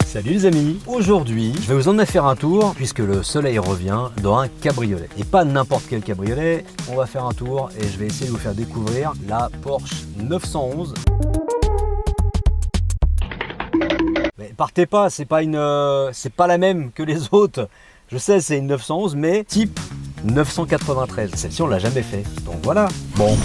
Salut les amis, aujourd'hui je vais vous emmener faire un tour puisque le soleil revient dans un cabriolet. Et pas n'importe quel cabriolet, on va faire un tour et je vais essayer de vous faire découvrir la Porsche 911. Mais partez pas, c'est pas la même que les autres. Je sais, c'est une 911 mais type 993. Celle-ci on l'a jamais fait, donc voilà. Bon.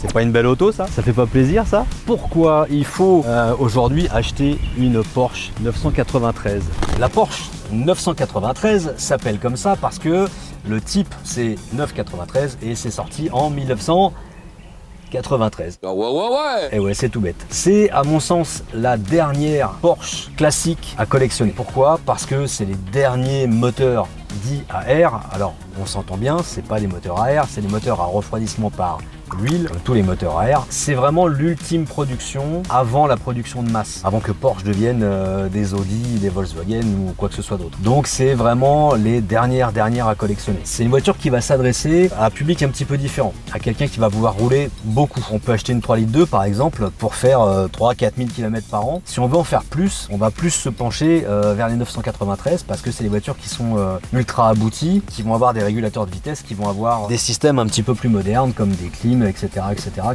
C'est pas une belle auto ça? Ça fait pas plaisir ça? Pourquoi il faut aujourd'hui acheter une Porsche 993? La Porsche 993 s'appelle comme ça parce que le type c'est 993 et c'est sorti en 1993. Et ouais, c'est tout bête. C'est à mon sens la dernière Porsche classique à collectionner. Pourquoi? Parce que c'est les derniers moteurs dits à air. Alors on s'entend bien, c'est pas des moteurs à air, c'est des moteurs à refroidissement par l'huile, comme tous les moteurs à air. C'est vraiment l'ultime production avant la production de masse, avant que Porsche devienne des Audi, des Volkswagen ou quoi que ce soit d'autre. Donc c'est vraiment les dernières à collectionner. C'est une voiture qui va s'adresser à un public un petit peu différent, à quelqu'un qui va vouloir rouler beaucoup. On peut acheter une 3,2 litres pour exemple pour faire 3-4 000 km par an. Si on veut en faire plus, on va plus se pencher vers les 993 parce que c'est des voitures qui sont ultra abouties, qui vont avoir des régulateurs de vitesse, qui vont avoir des systèmes un petit peu plus modernes comme des clims, etc.,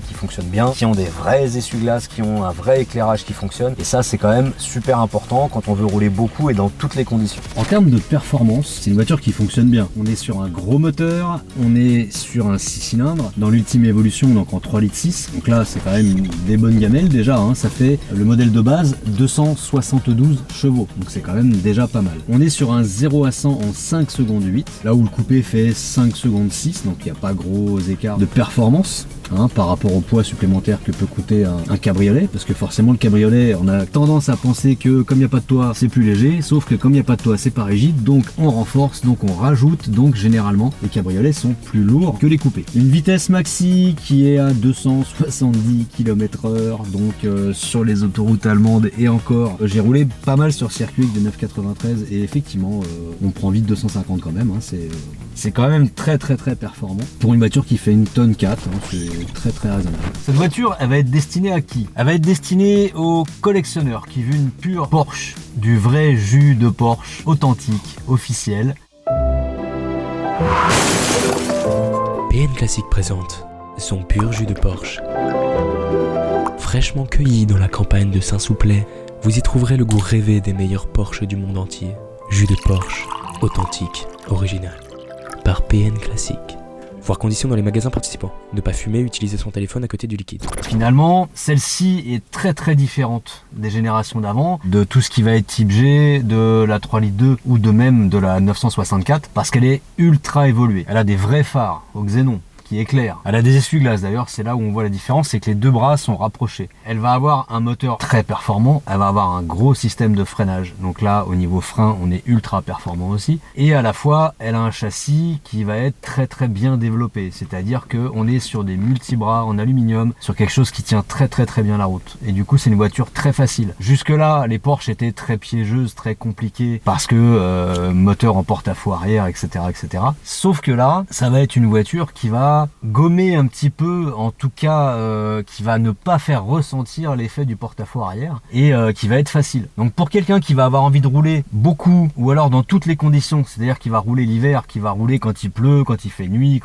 qui fonctionnent bien, qui ont des vrais essuie-glaces, qui ont un vrai éclairage qui fonctionne. Et ça, c'est quand même super important quand on veut rouler beaucoup et dans toutes les conditions. En termes de performance, c'est une voiture qui fonctionne bien. On est sur un gros moteur, on est sur un 6 cylindres, dans l'ultime évolution, donc en 3,6 litres. Donc là, c'est quand même des bonnes gamelles déjà, hein. Ça fait le modèle de base 272 chevaux. Donc c'est quand même déjà pas mal. On est sur un 0 à 100 en 5 secondes 8, là où le coupé fait 5 secondes 6, donc il n'y a pas gros écart de performance. Par rapport au poids supplémentaire que peut coûter un cabriolet, parce que forcément le cabriolet, on a tendance à penser que comme il n'y a pas de toit c'est plus léger, sauf que comme il n'y a pas de toit c'est pas rigide, donc on renforce, donc on rajoute, donc généralement les cabriolets sont plus lourds que les coupés. Une vitesse maxi qui est à 270 km/h, donc sur les autoroutes allemandes, et encore j'ai roulé pas mal sur circuit avec des 993 et effectivement on prend vite 250 quand même, c'est quand même très performant pour une voiture qui fait une tonne 4, c'est très raisonnable. Cette voiture, elle va être destinée à qui? Elle va être destinée aux collectionneurs qui veulent une pure Porsche, du vrai jus de Porsche, authentique, officiel. PN Classique présente son pur jus de Porsche. Fraîchement cueilli dans la campagne de Saint-Souplet, vous y trouverez le goût rêvé des meilleurs Porsche du monde entier. Jus de Porsche, authentique, original. Par PN Classique. Voir conditions dans les magasins participants. Ne pas fumer, utiliser son téléphone à côté du liquide. Finalement, celle-ci est très différente des générations d'avant, de tout ce qui va être type G, de la 3,2 litres ou de même de la 964, parce qu'elle est ultra évoluée. Elle a des vrais phares au xénon qui éclaire. Elle a des essuie-glaces d'ailleurs, c'est là où on voit la différence, c'est que les deux bras sont rapprochés. Elle va avoir un moteur très performant, elle va avoir un gros système de freinage. Donc là, au niveau frein, on est ultra performant aussi. Et à la fois, elle a un châssis qui va être très bien développé. C'est-à-dire qu'on est sur des multibras en aluminium, sur quelque chose qui tient très bien la route. Et du coup, c'est une voiture très facile. Jusque-là, les Porsche étaient très piégeuses, très compliquées, parce que moteur en porte-à-faux arrière, etc. Sauf que là, ça va être une voiture qui va gommer un petit peu, en tout cas qui va ne pas faire ressentir l'effet du porte-à-faux arrière et qui va être facile. Donc pour quelqu'un qui va avoir envie de rouler beaucoup ou alors dans toutes les conditions, c'est-à-dire qui va rouler l'hiver, qui va rouler quand il pleut, quand il fait nuit,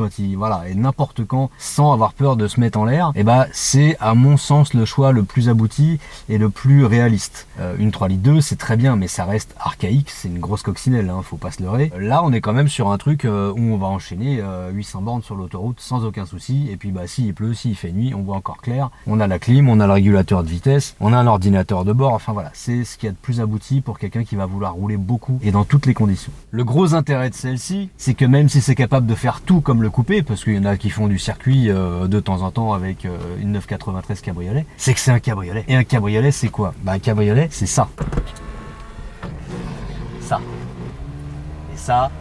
et n'importe quand sans avoir peur de se mettre en l'air, et c'est à mon sens le choix le plus abouti et le plus réaliste. Une 3,2 litres c'est très bien mais ça reste archaïque, c'est une grosse coccinelle, faut pas se leurrer. Là on est quand même sur un truc où on va enchaîner 800 bornes sur l'autoroute sans aucun souci, et puis s'il pleut, s'il fait nuit, on voit encore clair, on a la clim, on a le régulateur de vitesse, on a un ordinateur de bord, enfin voilà, c'est ce qu'il y a de plus abouti pour quelqu'un qui va vouloir rouler beaucoup et dans toutes les conditions. Le gros intérêt de celle-ci, c'est que même si c'est capable de faire tout comme le coupé, parce qu'il y en a qui font du circuit de temps en temps avec une 993 cabriolet, c'est que c'est un cabriolet. Et un cabriolet c'est quoi? Un cabriolet c'est ça. Ça. Et ça,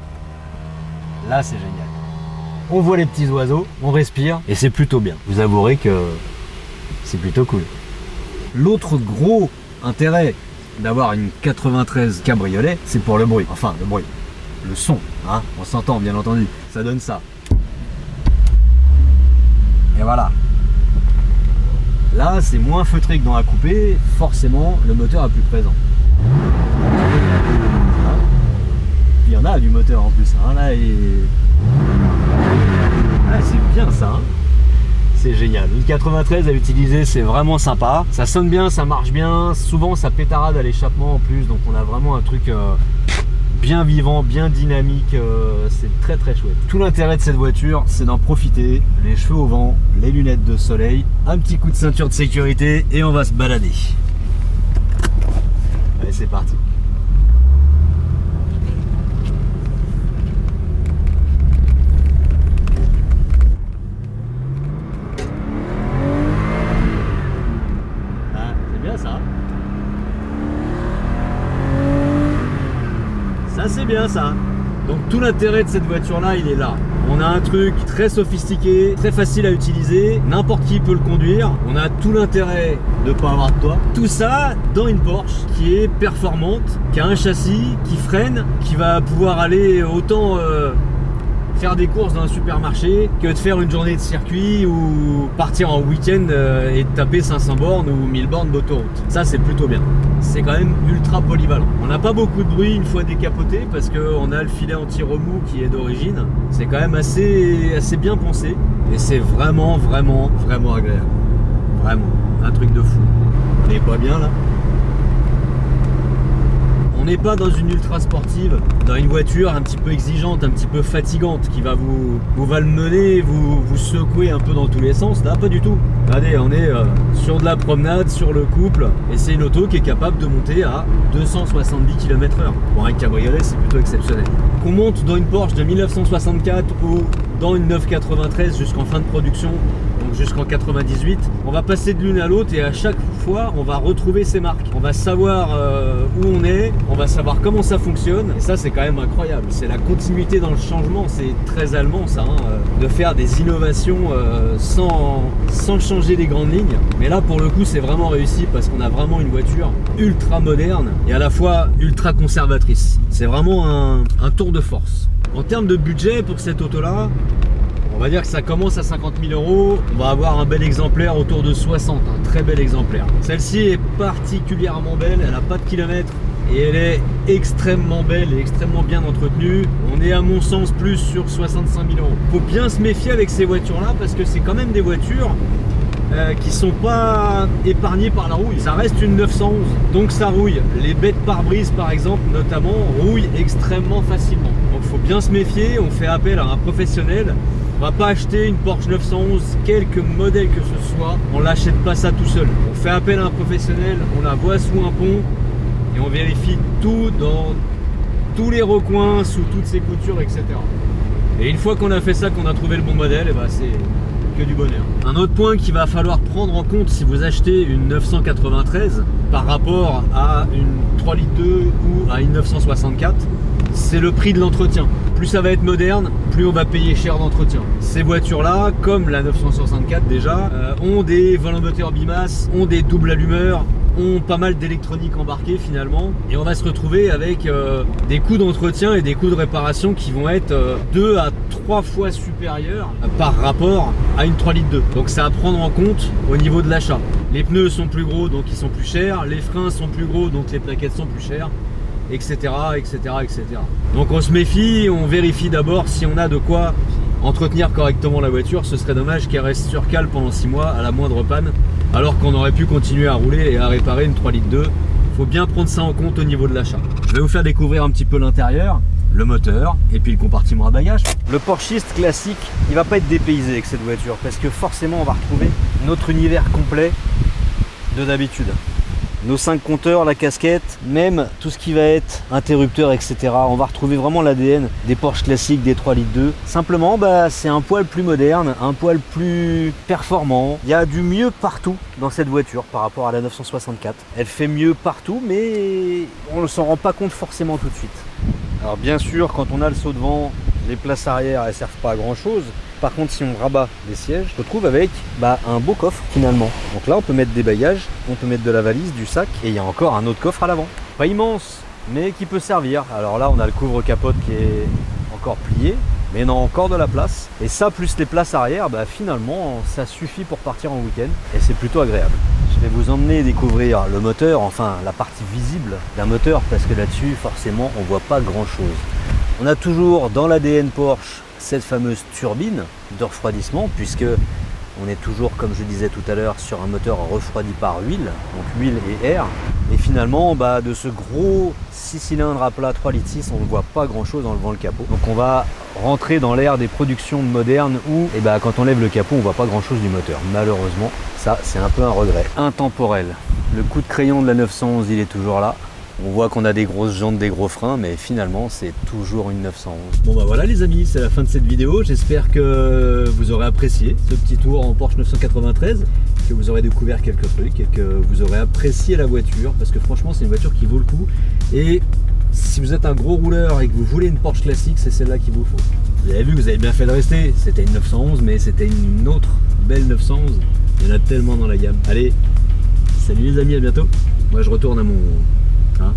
là c'est génial. On voit les petits oiseaux, on respire et c'est plutôt bien. Vous avouerez que c'est plutôt cool. L'autre gros intérêt d'avoir une 93 cabriolet, c'est pour le bruit. Enfin, le bruit. le son, hein, on s'entend bien entendu, ça donne ça. Et voilà. Là, c'est moins feutré que dans la coupée, forcément, le moteur est plus présent. Il y en a du moteur en plus, hein, là, et... Ah, c'est bien ça, hein. C'est génial. Une 93 à utiliser, c'est vraiment sympa. Ça sonne bien, ça marche bien. Souvent, ça pétarade à l'échappement en plus, donc on a vraiment un truc bien vivant, bien dynamique. C'est très très chouette. Tout l'intérêt de cette voiture, c'est d'en profiter. Les cheveux au vent, les lunettes de soleil, un petit coup de ceinture de sécurité et on va se balader. Allez, c'est parti. C'est bien ça. Donc tout l'intérêt de cette voiture là, il est là. On a un truc très sophistiqué, très facile à utiliser, n'importe qui peut le conduire. On a tout l'intérêt de ne pas avoir de toit. Tout ça dans une Porsche qui est performante, qui a un châssis, qui freine, qui va pouvoir aller autant faire des courses dans un supermarché que de faire une journée de circuit ou partir en week-end et de taper 500 bornes ou 1000 bornes d'autoroute. Ça, c'est plutôt bien. C'est quand même ultra polyvalent. On n'a pas beaucoup de bruit une fois décapoté parce qu'on a le filet anti-remous qui est d'origine. C'est quand même assez bien pensé et c'est vraiment agréable. Vraiment, un truc de fou. On n'est pas bien là. On n'est pas dans une ultra sportive, dans une voiture un petit peu exigeante, un petit peu fatigante qui va vous mener, vous secouer un peu dans tous les sens. Là, pas du tout. Regardez, on est sur de la promenade, sur le couple, et c'est une auto qui est capable de monter à 270 km/h. Pour un cabriolet, c'est plutôt exceptionnel. Qu'on monte dans une Porsche de 1964 ou dans une 993 jusqu'en fin de production, donc jusqu'en 98, on va passer de l'une à l'autre et à chaque fois on va retrouver ses marques. On va savoir où on est, on va savoir comment ça fonctionne et ça c'est quand même incroyable. C'est la continuité dans le changement, c'est très allemand ça, hein, de faire des innovations sans changer les grandes lignes. Mais là pour le coup c'est vraiment réussi parce qu'on a vraiment une voiture ultra moderne et à la fois ultra conservatrice. C'est vraiment un tour de force. En termes de budget pour cette auto là, on va dire que ça commence à 50 000 €. On va avoir un bel exemplaire autour de 60, un très bel exemplaire. Celle-ci est particulièrement belle, elle n'a pas de kilomètres et elle est extrêmement belle et extrêmement bien entretenue. On est à mon sens plus sur 65 000 €. Faut bien se méfier avec ces voitures-là parce que c'est quand même des voitures qui sont pas épargnées par la rouille. Ça reste une 911, donc ça rouille. Les baies de pare-brise par exemple, notamment, rouillent extrêmement facilement. Donc il faut bien se méfier, on fait appel à un professionnel. On va pas acheter une Porsche 911, quelque modèle que ce soit, on l'achète pas ça tout seul. On fait appel à un professionnel, on la voit sous un pont et on vérifie tout dans tous les recoins, sous toutes ses coutures, etc. Et une fois qu'on a fait ça, qu'on a trouvé le bon modèle, et ben c'est que du bonheur. Un autre point qu'il va falloir prendre en compte si vous achetez une 993 par rapport à une 3,2 litres ou à une 964, c'est le prix de l'entretien. Plus ça va être moderne, plus on va payer cher d'entretien. Ces voitures-là, comme la 964 déjà, ont des volants moteurs bimasse, ont des doubles allumeurs, ont pas mal d'électronique embarquée finalement, et on va se retrouver avec des coûts d'entretien et des coûts de réparation qui vont être 2 à 3 fois supérieurs par rapport à une 3,2 litres. Donc c'est à prendre en compte au niveau de l'achat. Les pneus sont plus gros donc ils sont plus chers, les freins sont plus gros donc les plaquettes sont plus chères, etc., etc., etc. Donc on se méfie, on vérifie d'abord si on a de quoi entretenir correctement la voiture. Ce serait dommage qu'elle reste sur cale pendant 6 mois à la moindre panne, alors qu'on aurait pu continuer à rouler et à réparer une 3,2 litres. Faut bien prendre ça en compte au niveau de l'achat. Je vais vous faire découvrir un petit peu l'intérieur, le moteur et puis le compartiment à bagages. Le Porschiste classique, il va pas être dépaysé avec cette voiture parce que forcément on va retrouver notre univers complet de d'habitude. Nos 5 compteurs, la casquette, même tout ce qui va être interrupteur, etc. On va retrouver vraiment l'ADN des Porsche classiques, des 3,2 litres. Simplement, c'est un poil plus moderne, un poil plus performant. Il y a du mieux partout dans cette voiture par rapport à la 964. Elle fait mieux partout, mais on ne s'en rend pas compte forcément tout de suite. Alors bien sûr, quand on a le saut devant, les places arrière, elles ne servent pas à grand chose. Par contre, si on rabat les sièges, on se retrouve avec un beau coffre finalement. Donc là, on peut mettre des bagages, on peut mettre de la valise, du sac, et il y a encore un autre coffre à l'avant. Pas immense, mais qui peut servir. Alors là, on a le couvre-capote qui est encore plié, mais on a encore de la place. Et ça, plus les places arrière, bah, finalement, ça suffit pour partir en week-end et c'est plutôt agréable. Je vais vous emmener découvrir le moteur, enfin la partie visible d'un moteur, parce que là-dessus, forcément, on voit pas grand-chose. On a toujours dans l'ADN Porsche cette fameuse turbine de refroidissement, puisque on est toujours, comme je disais tout à l'heure, sur un moteur refroidi par huile, donc huile et air. Et finalement, bah, de ce gros 6 cylindres à plat 3,6 litres, on ne voit pas grand chose en levant le capot. Donc on va rentrer dans l'ère des productions modernes où bah, quand on lève le capot, on ne voit pas grand chose du moteur. Malheureusement, ça c'est un peu un regret. Intemporel. Le coup de crayon de la 911, il est toujours là. On voit qu'on a des grosses jantes, des gros freins, mais finalement c'est toujours une 911. Bon bah voilà les amis, c'est la fin de cette vidéo. J'espère que vous aurez apprécié ce petit tour en Porsche 993, que vous aurez découvert quelques trucs et que vous aurez apprécié la voiture, parce que franchement c'est une voiture qui vaut le coup. Et si vous êtes un gros rouleur et que vous voulez une Porsche classique, c'est celle-là qu'il vous faut. Vous avez vu que vous avez bien fait de rester, c'était une 911, mais c'était une autre belle 911. Il y en a tellement dans la gamme. Allez, salut les amis, à bientôt. Moi je retourne à mon... Hein